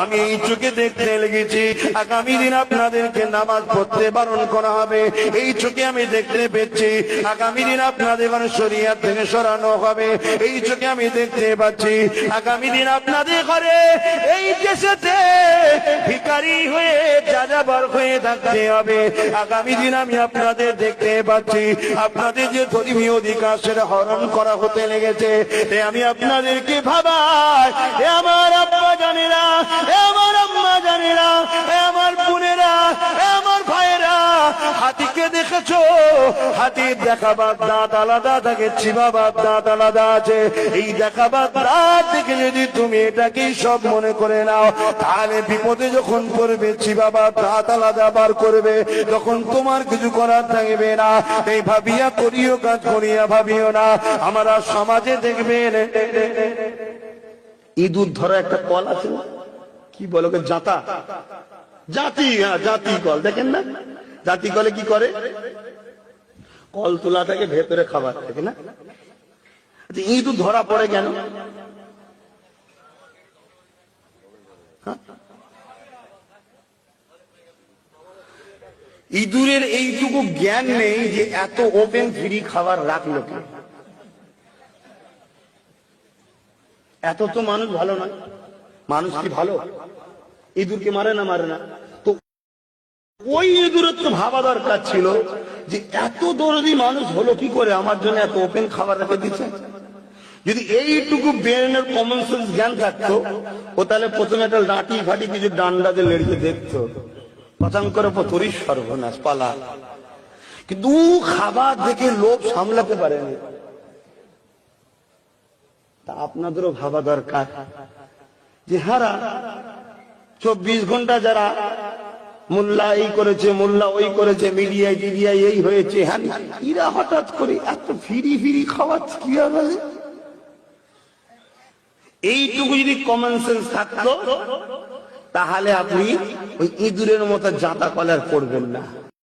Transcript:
আমি এই চোখে দেখতে লেগেছি আগামী দিন আপনাদেরকে নামাজ পড়তে বারণ করা হবে। এই চোখে আমি দেখতে পেয়েছি আগামী দিন আপনাদের শরিয়াত থেকে সরানো হবে। এই চোখে আমি দেখতে পাচ্ছি আগামী দিন আপনাদের ঘরে এই দেশেতে ভিখারি হয়ে যাযাবর হয়ে থাকতে হবে। আগামী দিন আমি আপনাদের দেখতে পাচ্ছি আপনাদের যে ধর্মীয় অধিকার সেটা হরণ করা হতে লেগেছে। আমি আপনাদেরকে ভাবাই, আমার আব্বা জানেরা, আমার আম্মা জানেরা, আমার বোনেরা, আমার ভাইয়েরা, হাতিকে দেখেছো? হাতির দেখাবার দাঁত আলাদা থাকে, চিবাবার দাঁত আলাদা আছে। এই দেখাবার দাঁত দেখে যদি তুমি এটাকেই সব মনে করে নাও, তাহলে বিপদে যখন পড়বে চিবাবার দাঁত আলাদা বার করবে, তখন তোমার কিছু করার থাকবে না। এই ভাবিয়া করিও কাজ করিয়া ভাবিও না। আমরা সমাজে দেখবেন ইঁদুর ধরা একটা কল আছে, কি বলো জাতা, জাতি, হ্যাঁ জাতি কল, দেখেন না? জাতি কলে কি করে? কল তোলাটাকে ভেতরে খাবার থাকে না? ইঁদুর ধরা পড়ে কেন? ইঁদুরের এইটুকু জ্ঞান নেই যে এত ওপেন ফ্রি খাবার রাখলো কে। এত তো মানুষ ভালো নয়। মানুষ কি ভালো? ইঁদুরকে মারে না? মারে না। তো ওই ইঁদুরের তো ভাবা দরকার ছিল যে এত দরদি মানুষ হলো কি করে, আমার জন্য এত ওপেন খাবার রেখে দিচ্ছে। যদি এইটুকু ব্রেনের কমন সেন্স জ্ঞান থাকতো, ও তাহলে প্রথমে একটা লাঠি ফাটি কিছু ডান্ডা দিয়ে লেড়িয়ে দেখতো, পচাং করে তোরই সর্বনাশ পালা। কিন্তু খাবার দেখে লোভ সামলাতে পারেনি। তা আপনাদেরও ভাবা দরকার যে হারা 24 ঘন্টা যারা মোল্লা এই করেছে, মোল্লা ওই করেছে, মিডিয়ায় টিডিয়ায় এই হয়েছে, হ্যাঁ, এরা হঠাৎ করে এত ফিরি ফিরি খাওয়াচ্ছে কি হবে? এইটুকু যদি কমন সেন্স থাকতো, তাহলে আপনি ওই ইঁদুরের মতো জাতা কলার করবেন না।